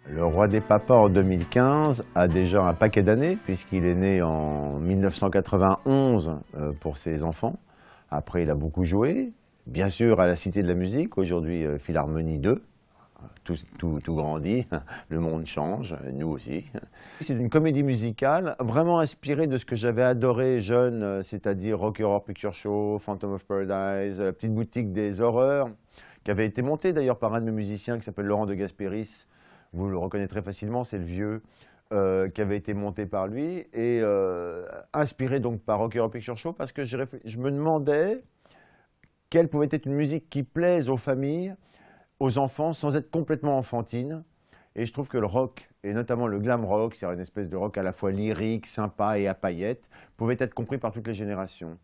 Le Roi des Papas en 2015 a déjà un paquet d'années puisqu'il est né en 1991 pour ses enfants. Après, il a beaucoup joué, bien sûr à la Cité de la Musique, aujourd'hui Philharmonie 2. Tout grandit, le monde change, nous aussi. C'est une comédie musicale vraiment inspirée de ce que j'avais adoré jeune, c'est-à-dire Rocky Horror Picture Show, Phantom of Paradise, La Petite Boutique des Horreurs, qui avait été montée d'ailleurs par un de mes musiciens qui s'appelle Laurent de Gasperis. Vous le reconnaîtrez facilement, c'est le vieux, qui avait été monté par lui et inspiré donc par Rocky Horror Picture Show parce que je me demandais quelle pouvait être une musique qui plaise aux familles, aux enfants, sans être complètement enfantine. Et je trouve que le rock, et notamment le glam rock, c'est une espèce de rock à la fois lyrique, sympa et à paillettes, pouvait être compris par toutes les générations.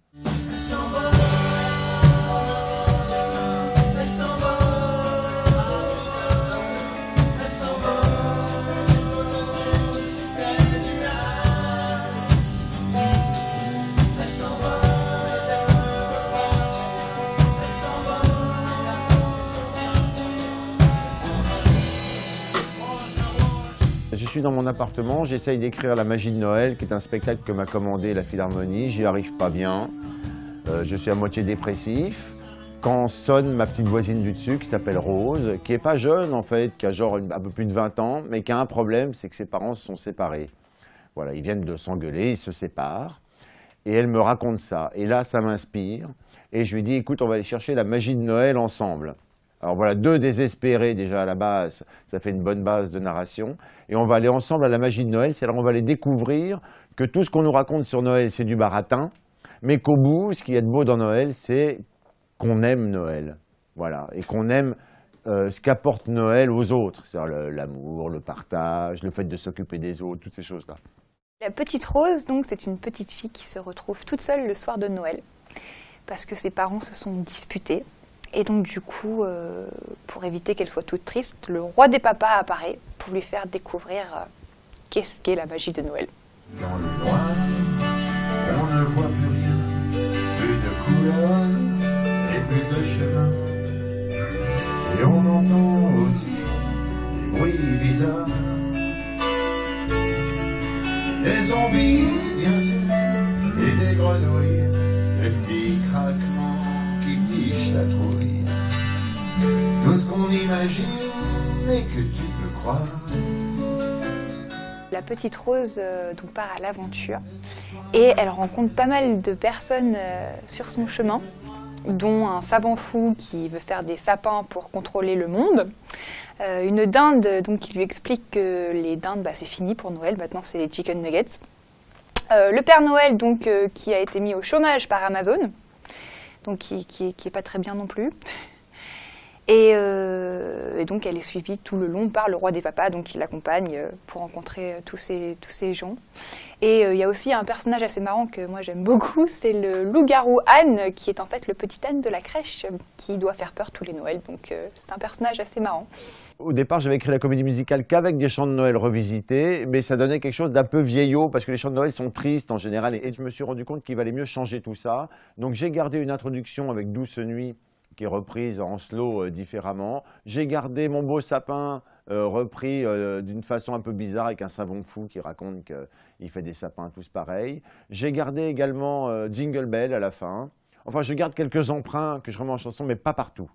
Je suis dans mon appartement, j'essaye d'écrire La Magie de Noël, qui est un spectacle que m'a commandé la Philharmonie. J'y arrive pas bien, je suis à moitié dépressif. Quand sonne ma petite voisine du dessus, qui s'appelle Rose, qui est pas jeune en fait, qui a genre un peu plus de 20 ans, mais qui a un problème, c'est que ses parents se sont séparés. Voilà, ils viennent de s'engueuler, ils se séparent. Et elle me raconte ça. Et là, ça m'inspire. Et je lui dis, écoute, on va aller chercher la magie de Noël ensemble. Alors voilà, deux désespérés déjà à la base, ça fait une bonne base de narration. Et on va aller ensemble à la magie de Noël, c'est-à-dire on va aller découvrir que tout ce qu'on nous raconte sur Noël, c'est du baratin, mais qu'au bout, ce qui est de beau dans Noël, c'est qu'on aime Noël. Voilà, et qu'on aime ce qu'apporte Noël aux autres, c'est-à-dire l'amour, le partage, le fait de s'occuper des autres, toutes ces choses-là. La petite Rose, donc, c'est une petite fille qui se retrouve toute seule le soir de Noël, parce que ses parents se sont disputés. Et donc du coup, pour éviter qu'elle soit toute triste, le roi des papas apparaît pour lui faire découvrir qu'est-ce qu'est la magie de Noël. Dans le noir, on ne voit plus rien, plus de couleurs et plus de chemins. Et on entend aussi des bruits bizarres, des zombies bien sûr, et des grenouilles, des petits craquements qui fichent la trouille. Tout ce qu'on imagine et que tu peux croire. La petite Rose donc part à l'aventure et elle rencontre pas mal de personnes sur son chemin, dont un savant fou qui veut faire des sapins pour contrôler le monde, une dinde donc, qui lui explique que les dindes c'est fini pour Noël, maintenant c'est les chicken nuggets, le Père Noël donc, qui a été mis au chômage par Amazon, donc qui est pas très bien non plus. Et donc elle est suivie tout le long par le roi des papas, donc qui l'accompagne pour rencontrer tous ces gens. Et il y a aussi un personnage assez marrant que moi j'aime beaucoup, c'est le loup-garou Anne, qui est en fait le petit Anne de la crèche, qui doit faire peur tous les Noëls, donc c'est un personnage assez marrant. Au départ, j'avais écrit la comédie musicale qu'avec des chants de Noël revisités, mais ça donnait quelque chose d'un peu vieillot, parce que les chants de Noël sont tristes en général, et je me suis rendu compte qu'il valait mieux changer tout ça. Donc j'ai gardé une introduction avec Douce Nuit, qui est reprise en slow différemment. J'ai gardé Mon beau sapin, repris d'une façon un peu bizarre, avec un savon fou qui raconte qu'il fait des sapins tous pareils. J'ai gardé également Jingle Bell à la fin. Enfin, je garde quelques emprunts que je remets en chanson, mais pas partout.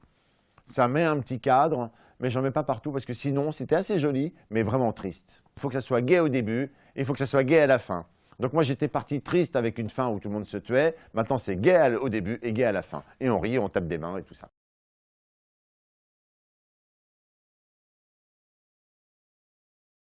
Ça met un petit cadre, mais j'en mets pas partout parce que sinon, c'était assez joli, mais vraiment triste. Il faut que ça soit gai au début et il faut que ça soit gai à la fin. Donc moi, j'étais parti triste avec une fin où tout le monde se tuait. Maintenant, c'est gai au début et gai à la fin. Et on rit, on tape des mains et tout ça.